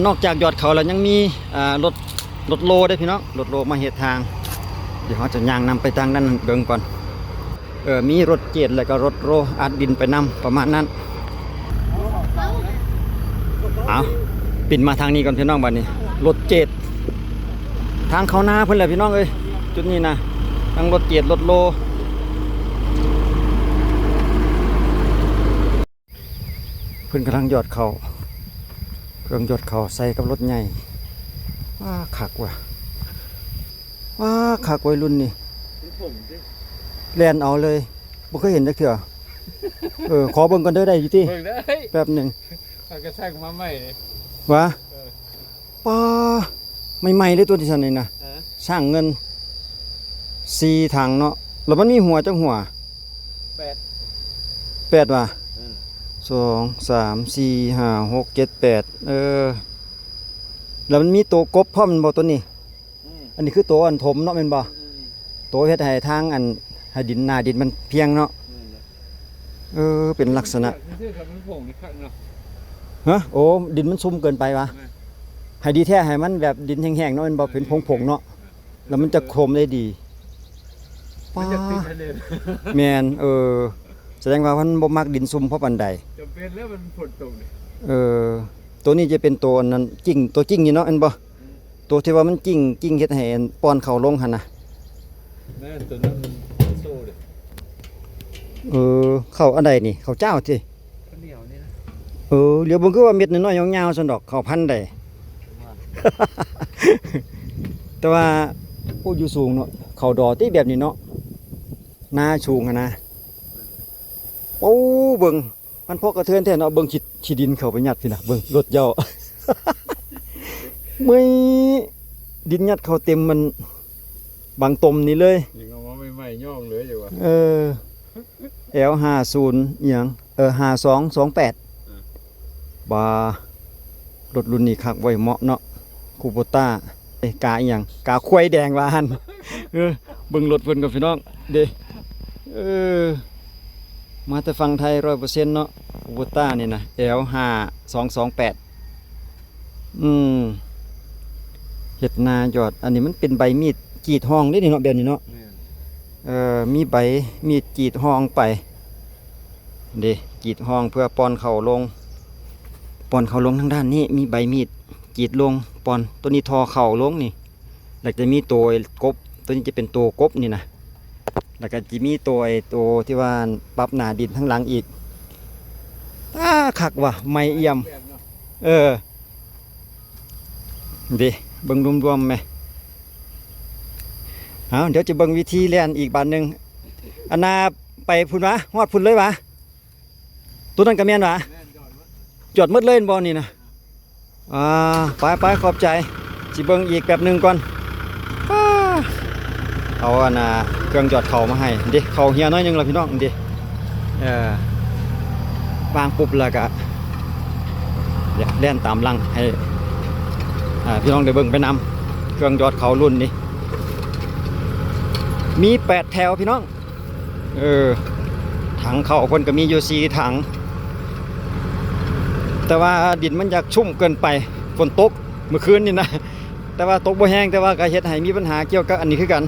นอกจากยอดเขาแล้วยังมีรถโลได้พี่น้องรถโลมาเหตุทางเดี๋ยวเขาจะย่างนำไปทางนั้นเบิ่งก่อนมีรถเจ็ดแล้วก็รถโลอัดดินไปนำประมาณนั้นเอาปิ่นมาทางนี้ก่อนพี่น้องบัดนี้รถเจ็ดทางเขาหน้าเพิ่นแหละพี่น้องเอ้ยจุดนี้นะทั้งรถเจ็ดรถโลเพิ่นกำลังยอดเขาเครื่องยอดเขาใส่กับรถใหญ่ว้าขักว่ะว้าขักวัยรุ่นนี่แลนเอาเลยบ่เคยเห็นจักเทื่อขอเบิ่งก่อนเด้อได้อยู่ติแป๊บหนึงก็สร้างมาใหม่เลยวะป้าใหม่ๆเลยตัวที่ซั่นนี่นะสร้างเงิน4ถังเนาะแล้วมันมีหัวจังหัว8ว่ะ2 3 4 5 6 7 8แล้วมันมีตัวกบพร้อมบ่ตัวนี้อันนี้คือตัวอันถมเนาะแม่นบ่ตัวเฮ็ดให้ทางอันให้ดินหน้าดินมันเพียงเนาะเป็นลักษณะฮะโอ้ดินมันซุ่มเกินไปวะให้ดีแท้ให้มันแบบดินแห้งๆเนาะมันบ่เป็นผงๆเนาะแล้วมันจะโคมได้ดีป้าแม่นแสดงว่ามันบ่มักดินซุ่มเพราะปานใดจำเป็นแล้วมันฝนตกนี่ตัวนี้จะเป็นตัวนั้นจิ้งตัวจิ้งนี่เนาะอันบ่ตัวที่ว่ามันจิ้งเฮ็ดให้ป้อนเข้าลงหั่นน่ะแม่นตัวนั้นโซ่เด้เข้าอันใดนี่ข้าวเจ้าติข้าวเหนียวนี่นะเดี๋ยวเบิ่งคือว่าเม็ดน้อยๆยาวๆซั่นดอกข้าวพันธุ์ใด แต่ว่าโอ้อยู่สูงเนาะข้าวดอติแบบนี้เนาะหน้าสูงหั่นนะโอ้เบิ่งมันพอกระเทือนแท้เนาะเบิ่งขี้ดินเข้าไปยัดพี่น่ะเบิ่งรถเหย้า ไม่ดินยัดเข้าเต็มมันบางตมนี่เลยยังเอามาใหม่ๆย่องเลยอยู่ว่าL50อีหยัง5228บารถรุ่นนี้คักไว้เหมาะเนาะคูโบต้ากาอีหยังกาควายแดงว่าหั่นเบิ่งรถเพิ่นกับพี่น้องเด้มาแต่ฝั่งไทย 100% เนาะคูโบต้านี่นะ L5228เห็ดนายอดอันนี้มันเป็นใบมีดกรีดห้องได้นี่เนาะแบบนี้เนาะมีใบมีดกรีดห้องไปเด้กรีดห้องเพื่อปอนเข่าลงทางด้านนี้มีใบมีดกรีดลงปอนตัวนี้ทอเข่าลงนี่แล้วจะมีตัวกบตัวนี้จะเป็นตัวกบนี่นะแล้วก็จะมีตัวที่ว่าปรับหนาดินทั้งหลังอีกคักว่ะไม่เอี่ยมเดี๋ยวเบิ่งรวมๆไหมเดี๋ยวจะเบิ่งวิธีเล่นอีกบานหนึ่งอันนาไปพุ่นวะฮอดพุ่นเลยวะตัวนั้นกระเมียนวะจอดมืดเล่นบอลนี่นะไปขอบใจสิเบิ่งอีกแบบหนึ่งก่อนเอาอันน่ะเครื่องจอดเข่ามาให้ดิเข่าเฮียน้อยนึงละพี่น้องดิวางปุ๊บแล้วก็เล่นตามลังให้พี่น้องได้เบิ่งไปนำเครื่องยอดเขารุ่นนี้มี8แถวพี่น้องถังเขาคนก็มีอยู่4ถังแต่ว่าดินมันอยากชุ่มเกินไปฝนตกเมื่อคืนนี่นะแต่ว่าตกบ่แห้งแต่ว่าก็เฮ็ดให้มีปัญหาเกี่ยวกับอันนี้คือกัน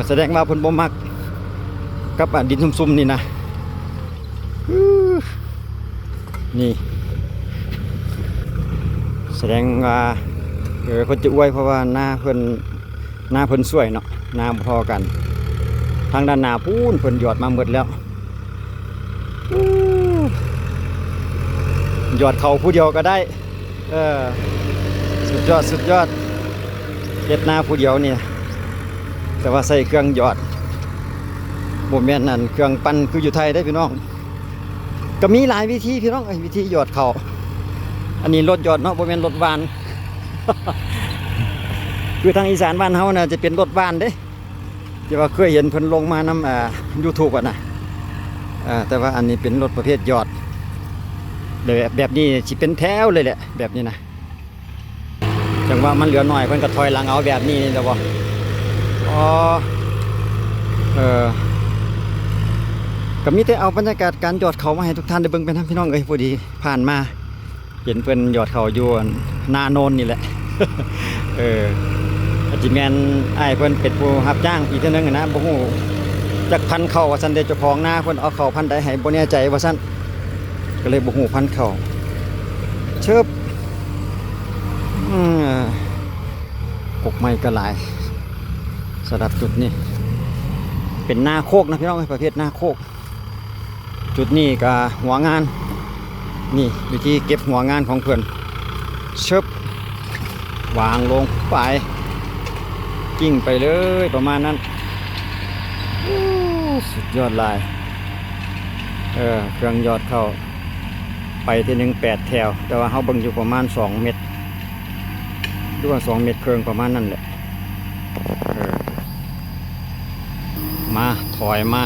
แสดงว่าเพิ่นบ่มักกับดินซุ่มๆนี่นะนี่แสดงว่าเพิ่นจะอวยเพราะว่าหน้าเพิ่นสวยเนาะหน้าพอกันทางด้านหน้าปูนเพิ่นหยอดมาหมดแล้วหยอดเขาผู้เดียวก็ได้สุดยอดเฮ็ดหน้าผู้เดียวนี่แต่ว่าใส่เครื่องหยอดบ่แม่นนั่นเครื่องปั้นคืออยู่ไทยได้พี่น้องก็มีหลายวิธีพี่น้องวิธีหยอดเขาอันนี้รถหยอดเนาะบ่แม่นรถวาน คือทางอีสานบ้านเฮาน่ะจะเป็นรถวานเด้ที่ว่าเคยเห็นเพิ่นลงมานำYouTube อ่ะนะแต่ว่าอันนี้เป็นรถประเภทหยอดแบบนี้สิเป็นแถวเลยแหละแบบนี้นะจังว่ามันเหลือหน่อยเพิ่นก็ถอยหลังเอาแบบนี้แล้วบ่ก็มีแต่เอาบรรยากาศการหยอดเขามาให้ทุกท่านได้เบิ่งเป็นทั้งพี่น้องพอดีผ่านมา เห็นเพิ่นยอดเขาอยู่หน้าโนนนี่แหละ เอออาจสิแม่นอ้ายเพิ่นเป็นผู้รับจ้างอีกเทื่อนึงอะนะบ่ฮู้จักพันเข้าว่าซั่นเด้เจ้าของนาเพิ่นเอาเข้าพันใดให้บ่แน่ใจว่าซั่นก็เลยบ่ฮู้พันเข้าเชิบกกไม้ก็หลายสำหรับจุดนี้เป็นนาโคกนะพี่น้องประเภทนาโคกจุดนี้ก็หัวงานนี่วิธีเก็บหัวงานของเพิ่นเชิบวางลงไปกิ้งไปเลยประมาณนั้นสุดยอดลายเครื่องยอดเข้าไปที่หนึ่ง8 แถวแต่ว่าเขาเบิ่งอยู่ประมาณ2 เมตรด้วย2 เมตรเครื่องประมาณนั้นแหละมาถอยมา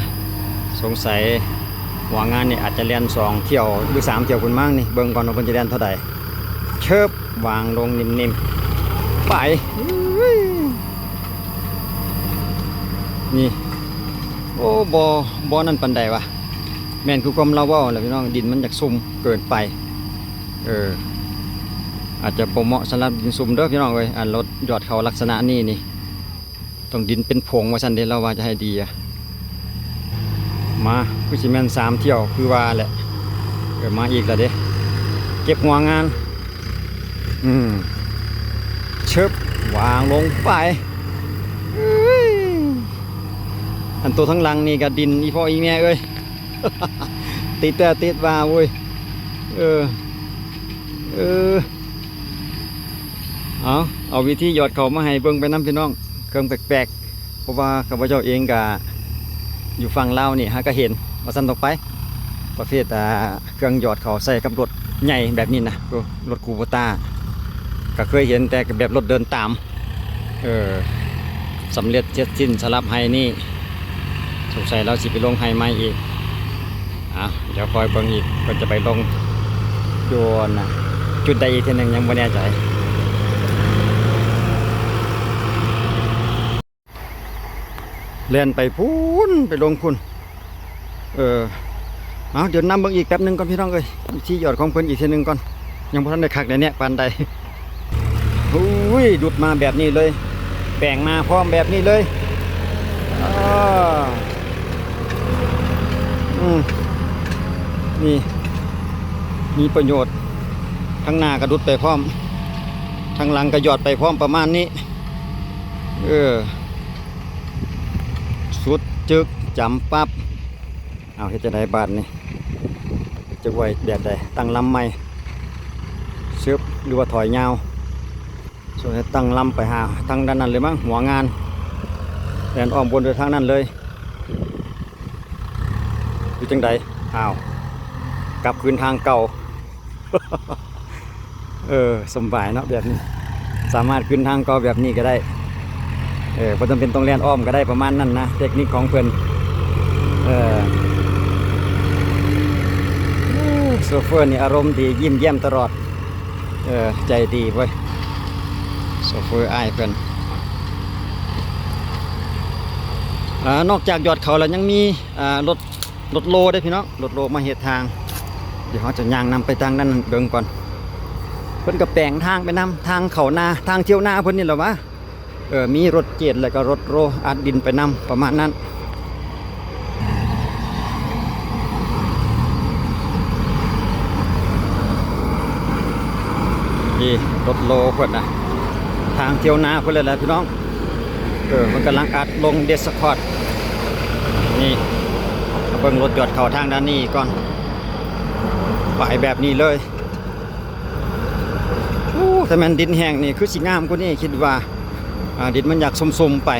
สงสัยหัวงานนี่อาจจะเรียน2 เที่ยวหรือ3 เที่ยวคุณมั่งนี่เบิ่งก่อนว่าเพิ่นจะเรียนเท่าใดเชิบวางลงนิ่มๆไปนี่โอ้บ่นั่นปานใดวะแม่นคือความเราเว้าแหละพี่น้องดินมันอยากซุ่มเกินไปอาจจะบ่เหมาะสำหรับดินซุ่มเด้อพี่น้องเอ้ยรถยอดเขาลักษณะนี้นี่ต้องดินเป็นผงว่าซั่นเด้เราว่าจะให้ดีมาคือสิแม่น3 เที่ยวคือว่าแหละมาอีกแล้วเด้เก็บหัวงานเชิบวางลงไปอันตัวทั้งหลังนี่ก็ดินอีพ่ออีแม่เอ้ย ติดว่าเว้ยเอาวิธีหยอดเขามาให้เบิ่งไปน้ำพี่น้องเครื่องแปลกๆเพราะว่าข้าพเจ้าเองก็อยู่ฝั่งลาวนี่ฮะก็เห็นว่าสั่นต่อไปประเภทเครื่องหยอดเขาใส่กับรถใหญ่แบบนี้นะรถคูโบต้าก็เคยเห็นแต่แบบรถเดินตามสำเร็จเจ็ดสิ้นสลับไฮนี่สงสัยเราสิไปลงไฮใหม่อีกเดี๋ยวคอยเบิ่งอีกก็จะไปลงโยนนะจุดใดอีกทีหนึ่งยังไม่แน่ใจเล่นไปพูนไปลงคุณเดี๋ยวนำเบิ่งอีกแป๊บนึงก่อนพี่น้องเอ้ยที่หยอดของเพิ่นอีกทีหนึ่งก่อนยังบ่ทันได้คักเลยเนี่ยปานใดดุดมาแบบนี้เลยแบ่งมาพร้อมแบบนี้เลยนี่มีประโยชน์ทั้งหน้ากระดุดไปพร้อมทั้งหลังกระยอดไปพร้อมประมาณนี้สุดจึกจำปั๊บเอาเฮ็ดจะได้บาทนี่จะไว้แบบใดตั้งลำใหม่เชือบหรือว่าถอยยาวส่วนตั้งลำไปหาทางด้านนั้นเลยมั้งหัวงานแลนอ้อมบนโดยทางนั้นเลยอยู่จังใดกลับคืนทางเก่า สมบายเนาะแบบนี้สามารถคืนทางเก่าแบบนี้ก็ได้บ่จำเป็นต้องแล่นอ้อมก็ได้ประมาณนั้นนะเทคนิคของเพิ่นโซเฟอร์นี่อารมณ์ดียิ้มแย้มตลอดใจดีเว้ยโซเฟอร์อ้ายเพิ่นนอกจากยอดเขาแล้วยังมีรถโลได้พี่น้องรถโลมาเฮ็ดทางเดี๋ยวเขาจะย่างนำไปทางนั้นเบิ่งก่อนเพิ่นก็แปลงทางไปนำทางเขานาทางเที่ยวนาเพิ่นนี่แหละวะมีรถเจ็ดแล้วก็รถโลอัดดินไปนำประมาณนั้นนี่รถโลเพิ่นนะทางเที่ยวนาเพิ่นเลยแหละพี่น้องมันกำลังอัดลงเดสคอร์ดนี่เบิ่งรถยอดเข้าทางด้านนี้ก่อนไปแบบนี้เลยแต่มันดินแห้งนี่คือสีงามกว่านี้คิดว่าดินมันอยากสมๆไป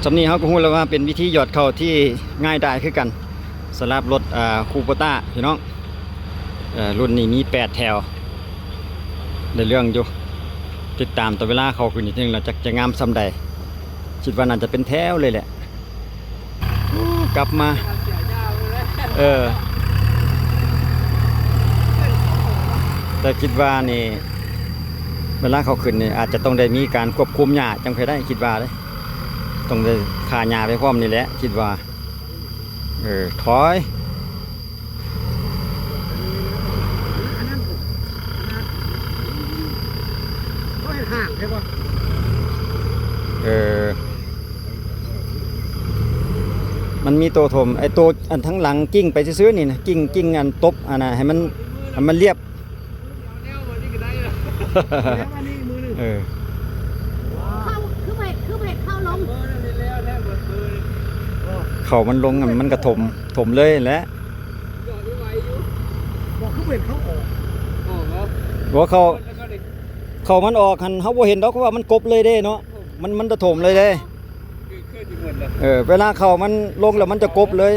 สำนี้เขาก็พูดแล้วว่าเป็นวิธีหยอดเข้าที่ง่ายได้คือกันสำหรับรถคูโบต้าพี่น้องรุ่นนี้มี8 แถวในเรื่องอยู่ติดตามต่อเวลาเขาขึ้นนิดนึงแล้วจะงามซ้ำใดคิดว่าน่าจะเป็นแถวเลยแหละกลับมาแต่คิดว่านี่เวลาเขาขึ้นนี่อาจจะต้องได้มีการควบคุมหญ้าจังเคยได้คิดว่าเลยต้องได้ขาหญ้าไปพร้อมนี่แหละคิดว่า ถอย อันนั้นผมก็เห็นห่างใช่ปะ มันมีตัวถมไอ้ตัวอันทั้งหลังกิ้งไปซื้อๆนี่นะกิ้งอันตบอันน่ะให้มันเรียบ แนวมันนี่ก็ได้ละ แล้วอันนี้มือหนึ่ง เข้าคือไปเข้าลง เบอร์นี่แล้วแท้เบอร์ เขามันลงอะมันกระถมเลยแหละ จอดไว้อยู่ บอกเขาเป็นเขาออก โอ้ครับ หัวเขา แล้วก็เด็ก เขามันออกหันเฮาบ่เห็นดอกเพราะว่ามันกบเลยเด้เนาะมันจะถมเลยเด้ คือเคยจะเหมือนละ เวลาเขามันลงแล้วมันจะกบเลย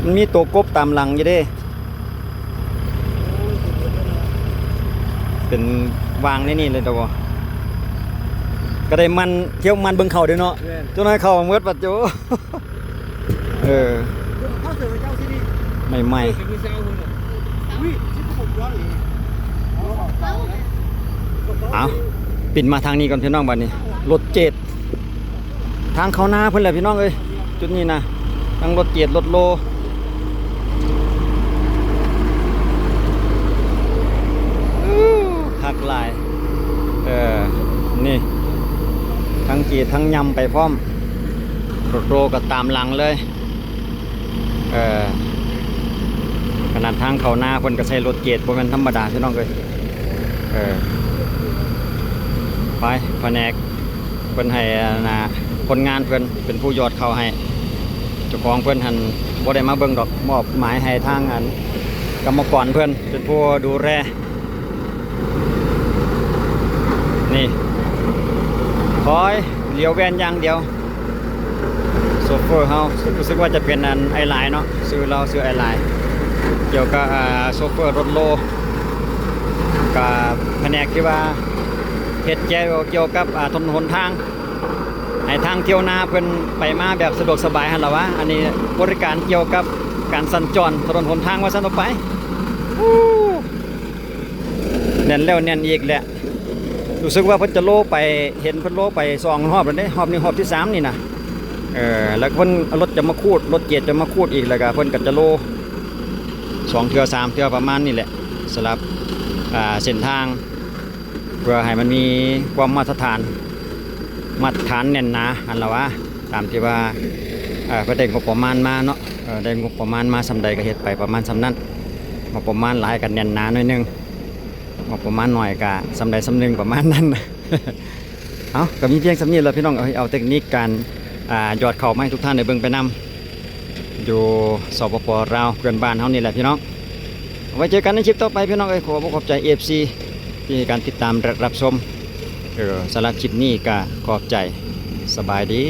มันมีตัวกบตามหลังอยู่เด้ เป็นวางในนี่เลยตัวบ่ก็ได้มันเที่ยวมันเบิ่งเขาเด้อเนาะ แม่น เจ้านายเขาเมิดปัดโจ เขาเสือเจ้าที่นี่ ใหม่ คือเช้าคนละ วิชิบผมย้อนอีก ๆเอาปิ่นมาทางนี้ก่อนพี่น้องบัดนี้รถเจ็ดทางเขาหน้าเพิ่นแหละพี่น้องเอ้ยจุดนี้นะทั้งรถเจ็ดรถโลคักหลายนี่ทั้งจีทั้งยำไปพร้อมรถโลก็ตามหลังเลยขนาดทางเขาหน้าเพิ่นก็ใช้รถเกียรบ่แม่นธรรมดาพี่น้องเอ้ยไปแผนกเพิ่นให้คนงานเพิ่นเป็นผู้ยอดเข้าให้เจ้าของเพิ่นหันบ่ได้มาเบิ่งดอกมอบหมายให้ทางกรรมกรเพิ่นเป็นผู้ดูแลนี่คอยเลี้ยวแว่นอย่างเดียวโซเฟอร์เฮารู้สึกว่าจะเป็นไอไลน์เนาะซื้อไอไลน์เกี่ยวกับโซเฟอร์รถโลกับแผนกที่ว่าเฮ็ดเกี่ยวกับถนนหนทางให้ทางเที่ยวนาเพิ่นไปมาแบบสะดวกสบายหั่นล่ะวะอันนี้บริการเกี่ยวกับการสัญจรถนนหนทางว่าซั่นต่อไปแน่นแล้วแน่นอีกแหละรู้สึกว่าเพิ่นจะโลไปเห็นเพิ่นโลไป2รอบแล้วเด้รอบนี้รอบที่3นี่นะแล้วเพิ่นรถจะมาคูดรถเกียรจะมาคูดอีกแล้วก็เพิ่นก็จะโล2เทื่อ3เทื่อประมาณนี่แหละสำหรับเส้นทางเพื่อให้มันมีความมาตรฐานแน่นหนาอันละวะตามที่ว่าเพิ่นได้งบประมาณมาเนาะได้งบประมาณมาสำใดก็เฮ็ดไปประมาณสำนั้นงบประมาณหลายก็แน่นหนาหน่อยนึงงบประมาณน้อยก็สำใดสำนึงประมาณนั้น เอาก็มีเพียงสำนี้แหละพี่น้องเอาเทคนิคการยอดเข่ามาให้ทุกท่านได้เบิ่งไปนำอยู่สปป.ลาวเพื่อนบ้านเฮานี่แหละพี่น้องไว้เจอกันในคลิปต่อไปพี่น้องขอบใจ FC ที่ให้การติดตามรับชมสำหรับคลิปนี้ก็ขอบใจสบายดี